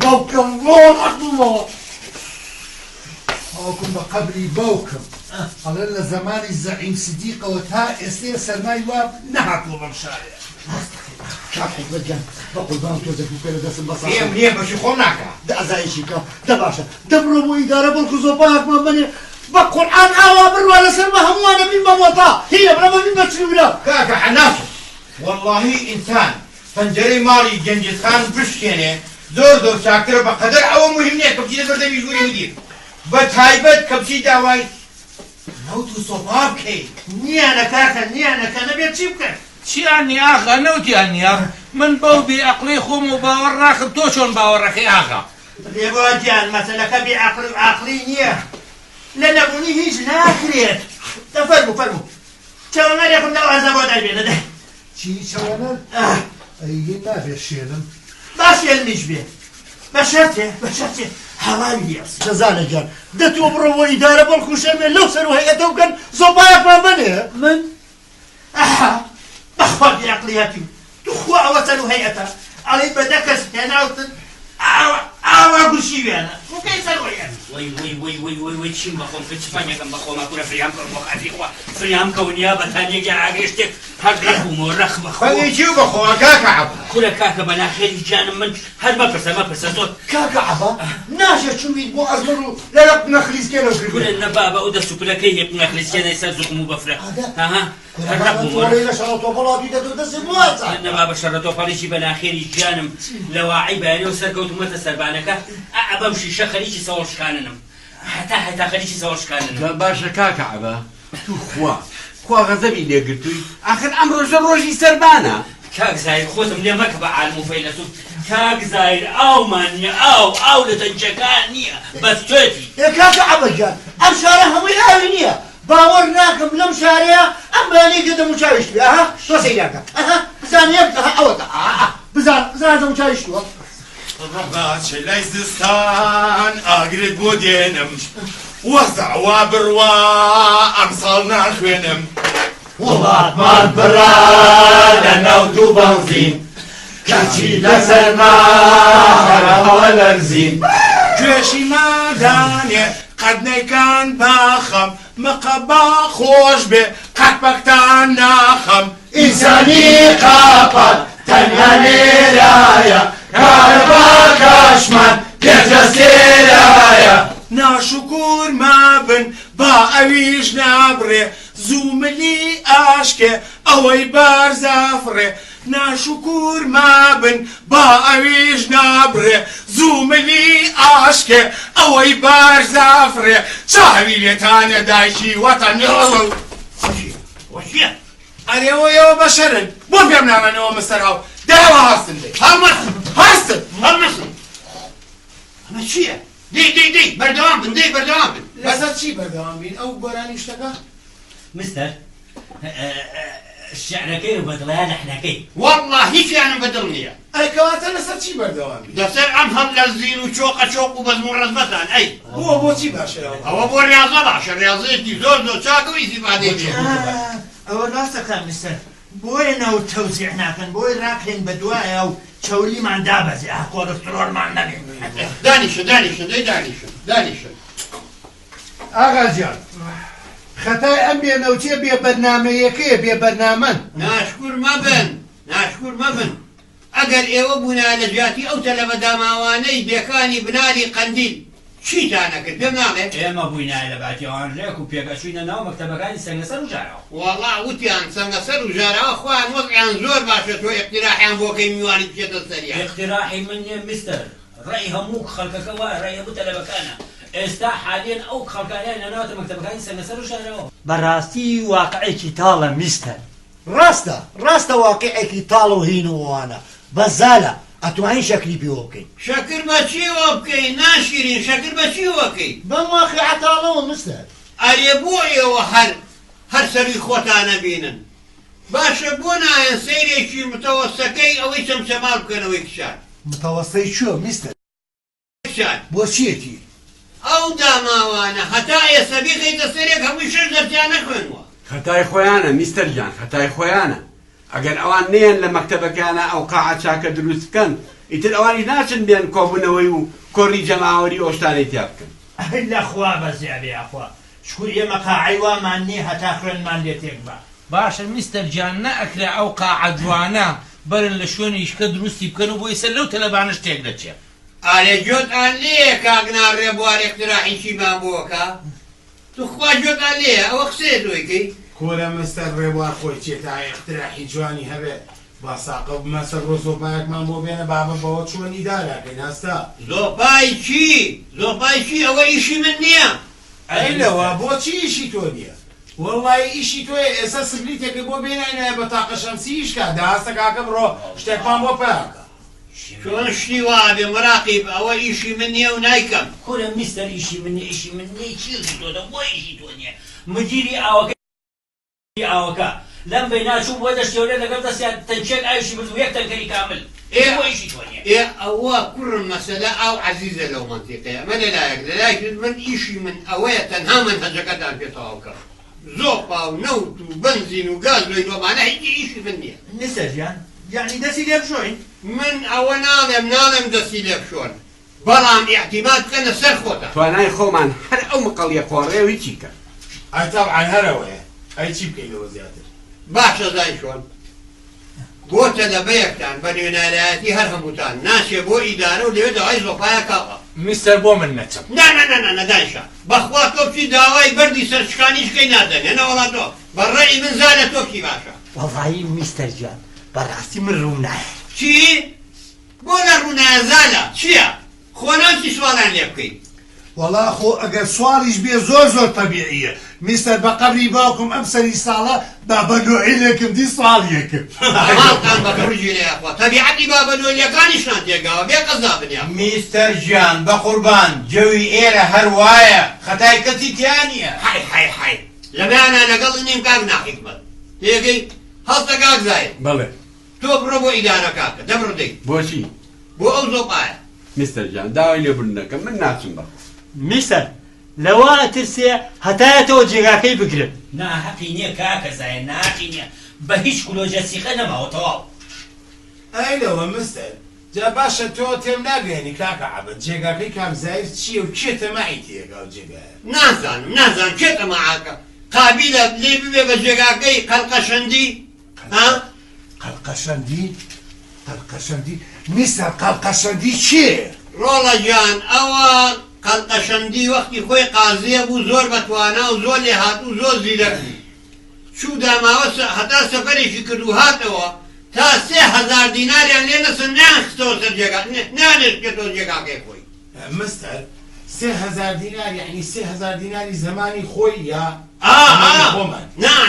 باوکم ڕۆڵەکمەوە ئەوکم بە قەبری باوکم ئەڵێ لە زەمانی زەعیم سیدیقەوە تا ئێستێ سەرمای وا نەهاتووە بەم شارێ کاکوڵگەن بە قوربان تۆ دەکوکە لە دەستم بەسا پێم نییە بەشی خۆم ناکە ئازایشی کە دە باشە دەبڕۆ بۆ ئیدارە بەڵکو زۆپایەکمان بنێ بە قورئان ئاوا بڕوا لەسەر بە هەمووانە بین بە مۆتا هیە بڕەمە بین بە چلوورە کاکە حەناسە وەڵڵاهی ئینسان پەنجەرەی ماڵی گەنجسخان بشکێنێ زۆر چاکترە بە قەدەر ئەوە مهم نییە کە بچینە بەردەمی ژووری مدیر بە تایبەت کە بچی داوای نەوت و سۆپا بکەیت نیانە کاکە نیانەکە نەبێت چی بکەن چیانی ئاغا نەوتیان نییە من بەو بێعەقڵی خۆم و باوەڕ ناکەم تۆ چۆن باوەڕەکەی ئاغا لێبۆ گیان مەسەلەکە بێعەقڵ و عاقڵی نییە لە نەبوونی هیچ ناکرێت فەرموو چاوەنەرێکم لەو ئەنزە بۆ دەبێنە دە چی چاوەنەر؟ ئەیگە نابێت شێنم باش شێنمیش بێ بە شەرتێ هەڵاوی دیاس دەزانە گیان دەتوە بڕۆ بۆ ئیدارە بەڵکو شێمێ لەو سەر و هەیەتە بکەن زۆپایەکمان بنێ من بەخوا بێعەقڵیەتی تو خوا ئەوە سەر و هەیەتە ئەڵێ بەدە کەس هێناوتن ئاوا گوشی وێنە وکەی سەر وەیەن وی چیم بەخۆم کە چپانیەکەم بەخۆما کوورە فریام کەم بۆ خاتی خوا فریام کەونیا بەتانیەکی ئاگەشتێک هەر ڕێبووم و ڕەخ بەخۆ فەنگی چی و بەخۆوە کاکە عەبا کوورە کاکە بەناخێری جانم من هەر مەپرسە تۆ کاکە عەبا ناشێت چوویت بۆ ئەزمەر و لەرە قنەخلیسکێنەوە کردووە کوورە نەبابە ئەو دەست و پلەکەی هێ قنەخلیسکێنەی سەر زوقم و بەفرە هەر ڕەبووم لە شەڕەتۆپەڵاتی دەدۆ دەستی بڵاتە نەبابە شەڕەتۆپەڵیشی بەناخێری جانم لە واعی بەیانەوە سەرکەوتومەتە سەربانەکە ئەبەم شیشە خەریکی سەوەشکاننم هەتا خەریکی سەوەشکاننم باشە کاکە عەبا تو خوا غەزەبی لێگرتووی ئاخر ئەم ڕۆژە ڕۆژی سەربانە کاک زایر خۆتم لێ مەکە بە عالم و فەیلسوف کاک زایر ئاومان نییە ئاو لە تەنچەکان نییە بەس تۆتی کاکە عەبا گیان ئەم شارە هەمووی ئاوی نییە باوەڕ ناکەم لەم شارەیە ئەم بەیانەی کە دەموچاویشتوێ تۆ سەیراکە بزانێت ئەوەتە بزان دەموچاویشتووە ڕەباچە لای زستان ئاگرت بۆ دێنم وەزەعوا بڕوا ئەمساڵ ناخوێنم وڵاتمان بڕا لە نەوت و بەنزین کەچی لەسەرما خەرەوە لەرزین گوێشی مادانێ قەت نەیکان باخەم مەقەبا خۆش بێ قەت بەکتان ناخەم ئینسانی قاپات تەنیا لێرایە کارەبا کاشمان پێجەستێرایە ناشکوور مابن با ئەویش نابڕێ زووملی ئاشکێ ئەوەی بارزافڕێ ناشکوور مابن با ئەویش نابڕێ زووملی ئاشکێ ئەوەی بارزافڕێ چاوی لێتانە دایکی وەتەن وەشیە ئەرێەوەیەوە بەشەرن بۆ پێم نامەنەوە مەسەرهاو داوە هەستن دەی هەستن ئەمە چییە؟ دەی بەردەوام بن بەردەوام بن لەسەر چی بەردەوام بین ئەو گۆرانی شتەکە؟ مستەر شعرەکەی و بەدڵیان لەحنەکەی وەڵڵا هیچیانم بەدڵ نییە ئەی کەواتە لەسەر چی بەردەوام بین؟ لەسەر ئەم هەم لە زین و چۆق و بەزم و ڕەزمەتان ئەی بۆچی باشە ئەوە بۆ ریاضە باشە ریاضەیەکی زۆر چاکە و ئیستیفادەی بێ ئەوە ڕاستەکان مستەر بۆیە نەوت تەوزیع ناکەن بۆی ڕاکرێن بە دوایە و چەوریمان دابەزێ کۆلەسترۆلمان نەبێت دانیشن ئاغا جیان خەتای ئەم بێنەوتیە بێبەرنامەیەکەیە بێبەرنامەن ناشکور مەبن ئەگەر ئێوە بوونا لە جیاتی ئەو تەلەبە داماوانەی بێکانی بناری قەندیل چیتانەکرد پێم ناڵێت ئێمە بووینای لە باتیەوان ڕێک و پێگەچووینە ناو مەکتەبەکانی سەنگەسەر و ژاراوە وەڵڵا وتیان سەنگەسەر و ژاراوە خۆیان وەزعیان زۆر باشە تۆ ئیقتیراحیان بۆکەی میوانی بچێتە سەریان اقتراحی من نیە مستەر ڕێی هەموو خەڵکەکە وایە ڕێی هەموو تەلەبەکانە ئێستا حاليا ئەو خەڵکانیان لەناوتە مەکتەبەکانی سەنگەسەر و ژاراوە بەڕاستی واقعێکی تاڵە میستەر ڕاستە واقعێکی تاڵ و هین و وانە بەزالە ئەتوانین شەکری پێوە بکەین شەکر بە چیوە بکەین ناشیرین شەکر بە چیوە بکەین بەم واقعە تاڵەوە مستەر ئەرێ بۆ ئێوە هەر سەری خۆتانە بینن باشە بۆ نایەن سەیرێکی متەوەسەکەی ئەوەی چەمچەمال بکەنەوەی کشار متەوەسەی چوە میستەر بۆ چیەتی ئەو داماوانە هەتا ئێستا بێخەیتە سەرێک هەمووی شەش دەرتیان نەخوێنوە خەتای خۆیانە میستەر گیان خەتای خۆیانە ئەگەر ئەوان نێن لە مەکتەبەکانە ئەو قاعە چاکە دروست بکەن ئیتر ئەوانی ناچن بێن کۆبوونەوەی و کۆڕی جەماوەری ئۆشتانەی تیا بکەن لەخوا بەزیابێ ئەخوا شکور ئێمە قاعەی وامان نییە هەتا خوێنمان لێ تێک بە باشە میستەر جان نەئەکرا ئەو قاعە جوانە بەرن لە شوێنی ئیشکە دروستی بکەن و بۆ ئیسەر لەو تەلەبانە شتێک دەچێت ئالێ جۆتان لێ کاگنا ڕێبوار اقتراحیشیمان بۆکە تو خوا جۆتان لێ ئەوە قسێ دوێکەی کۆرە مەستەر ڕێبوار خۆی چێتە اقتراحی جوانی هەبێت با ساقە مەسەر ڕۆزۆپایەکمان بۆ بێنە بابە بەوە چۆن ئیداراکەی ناستا زۆپای چی زۆپای چی ئەوە ئیشی من نییە ئەیلەوە بۆچی ئیشی تۆ نییە وەڵڵای ئیشی تۆیە ئێستا سبلیتێکی بۆ بێناینایە بە تاقە شەمسی ئیشکە داهەستە کاکە بڕۆ شتێکمان بۆ پێکە چۆن شتی وابێ مراقیب ئەوە ئیشی من نییە و نایکەم کورە میستەر ئیشی من نییە ئیشی من نییە چیزی تۆ دە بۆ ئیشی تۆ نییە مدیری ئاوەکە لەم بەی ناچوو بۆ دەشتێورێ لەگەڵ دەستیان تەنچێک ئاویشی برد و یەک تەنکەری کامل بۆ ئیشی تۆ نییە ئەوە کوڕم مەسەلە ئەو عەزیزە لەو مەنتیقەیە ئەمە لەلایەک من ئیشی من ئەوەیە تەنها من هەجەکەتان پێتەواو بکەم زۆپا و نەوت و بنزین و گاز لۆی دۆمانە هیچی ئیشی من نییە میستەر جان یعنی دەستی لێ بشۆین من ئەوە ناڵێم دەستی لێ بشۆن بەڵام ئیحتیمات بکەنە سەر خۆتە توانای خۆمان هەر ئەو مقەڵیە خۆڕێوی چیکە ئەی تەبعان هەرەوەیە ئەی چی بکەینەوە زیاتر باشە زای شۆن بۆتە لە بەیەکتان بە نوێنەرایەتی هەر هەمووتان ناچێ بۆ ئیدارە و لێوێ داوای زۆپایە کاوە میستەر بۆ من نەچم نەدایشە بەخوا تۆپی داوای بەردی سەرچکانیشکەی نادەنێ نەوەڵا تۆ بەڕێی من زانە تۆپی باشە وەڵایی میستەر جان بەڕاستی من ڕوو نایە چی؟ بۆ لە ڕوونایە زالە چییە؟ خۆ ناچی سوالان لێ بکەیت وەڵا خۆ ئەگەر سوالیش بێ زۆر زۆر تەبیعیە میستەر بە قەبری باوکم ئەم سەری ساڵە با بەنوعیلێکم دی سوالیەکم ماڵتان بە ڕووجی لێخوا تەبیعەتی بابەنۆلیەکانیشان تێگاوە بێ قەزا بنیا میستەر ژیان بە قوربان جەوی ئێرە هەر وایە خەتای کەسی تیان نییە حی لەمایانە لەگەڵ نیم کاک ناحیکمەت تێگەی هەڵتە کاک زایت بەڵێ تۆ بڕۆ بۆ ئیدارە کاکە دەبڕدەی بۆچی بۆ ئەو زۆپایە میستەر جان داوای لێبوردنەکەم من ناچم بە میستەر لەوە ئەترسێ هەتایەتەوە جێگاکەی بگرن ناحەقی نییە کاکە زایە ناحەقی نییە بە هیچ کولۆجە سیقە نەماوە تەواو ئەیلەوە مستەر جا باشە تۆ تێم ناگەێنی کاکە عەبەد جێگاکەی کام زایر چییە و کێ تەماعی تێگا و جێگایە نازانم کێ تەماعاکە قابیلە لێ ببێ بە جێگاکەی قەڵقەشەندی قەڵقەشەندی میستەر قەڵقەشەندی چییە؟ ڕۆڵە گیان ئەوە قەڵقەشەندی وەختی خۆی قازیە بوو زۆر بەتوانە و زۆر لێ هات و زۆر زیرەک بوو چوو داماوە هەتا سەفەرێکی کرد و هاتەوە تا 3000 دیناریان لێ نەسن نیانخستەوە سەر جێگا نانێشتێتەوە جێگاکەی خۆی مستەر 3000 دینار یعنی 3000 دیناری زمانی خۆی یا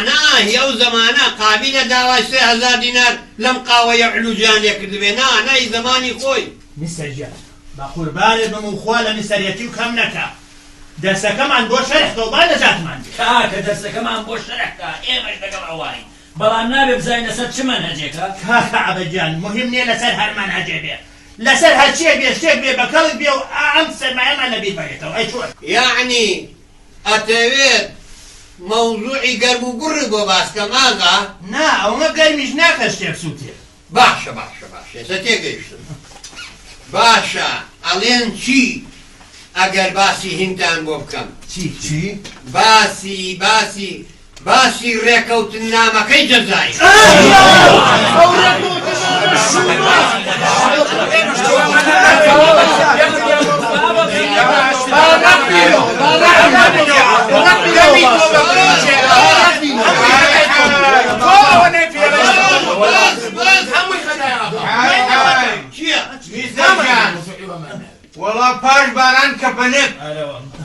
نا ئەو زەمانە قابیلە داوای 3000 دینار لەم قاوەیە علوجیان لێ کردبێ نای زمانی خۆی میستەر جان بە قوربانت بم و خوا لە میسەرەتی و کەم نەکە دەستەکەمان بۆ شەرحکەوە با نەجاتمان دێ کاکە دەستەکەمان بۆ شەرەکە ئێمەش لەگەڵ ئەوانی بەڵام نابێ بزانین لەسەر چ مەنهەجێکە کاکە عەبەدجان مهم نییە لەسەر هەر مەنهەجێ بێ لەسەر هەرچیە بێ شتێک بێ بەکەڵک بێ و ئەم سەرمایەمان لەبیر بەرێتەوە ئەی چۆن یعنی ئەتەوێت مەوزوعی گەرم و گوڕی بۆ باسکەم ئاغا نا ئەومە گەرمیش ناکە شتێک سووتێ باشە ئێستا تێگەیشتم باشە ئەڵێن چی ئەگەر باسی هینتان بۆ بکەم چی؟ باسی ڕێکەوتن نامەکەی جەزایی وەڵا پاش باران کە بەنێت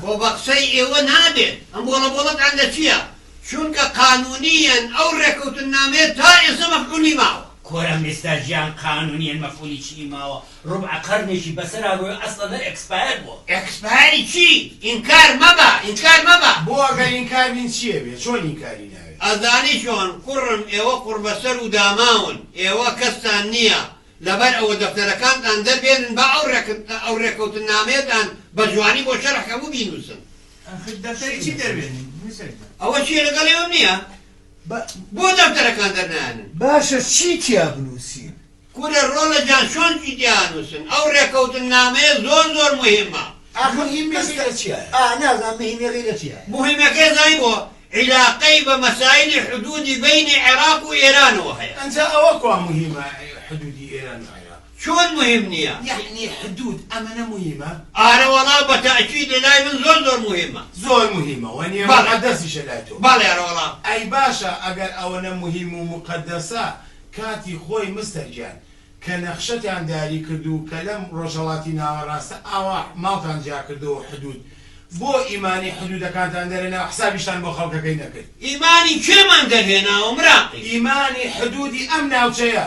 بۆ بە قسەی ئێوە نابێت ئەم بۆڵەتان لە چییە؟ چونکە قانونیەن ئەو ڕێکەوتن نامێت تا ئێستا مەفعولی ماوە کۆرە میستەر ژیان قانونیەن مەفعولی چی ماوە ڕوبع قەرنێکی بەسەرا ڕۆی ئەسڵەنە ئەکسپایر بووە ئەکسپایری چی؟ ئینکار مەبە بۆ ئەگەر ئینکار بین چییە بێ چۆن ئینکاری ناوێت ئەزانی چۆن کوڕم ئێوە قوربەسەر و داماون ئێوە کەستان نییە لەبەر ئەوە دەفتەرەکانتان دەربێنن بە ئەو ڕێکەوتن نامێتان بە جوانی بۆ شەرحەکەموو بینووسن دەفتەری چی دەربێنین ئەوە چیە لەگەڵ ئێوە نییە بۆ دەفتەرەکان دەرنانن باشە چی تیا بنووسین؟ کورە ڕۆڵە جان چۆنجی دیانووسن ئەو ڕێکەوتن نامەیە زۆر زۆر مهمە مهمەکە چییە؟ نازانم مهمێڕێگە چییە؟ مهمەکە زای بۆ علاقەی بە مەسایلی حدودی بینی عێراق و ئێرانەوە هەیە ئەنجا ئەوە کوا مهمە حدودی ئێران و عێراق چۆن مهم نییە یعنی حدود ئەمەنە مهمە ئارە وەڵا بە تەئکید لەلای من زۆر زۆر مهمە زۆر مهمە وەنیە بەڵێ. مقدەسیشە لای تۆ بەڵێ ئارە وەڵا ئەی باشە ئەگەر ئەوەنە مهم و مقدەسە کاتی خۆی مستەرجان کە نەخشەتیان داری کردو کە لەم ڕۆژهەڵاتی ناوەڕاستە ئاوا ماڵتان جا کردەوە حدود بۆ ئیمانی حدودەکانتان دەرێنە حسابیشتان بۆ خەڵکەکەی نەکرد ئیمانی کێمان دەرهێناوە مراقی ئیمانی حدودی ئەم ناوچەیە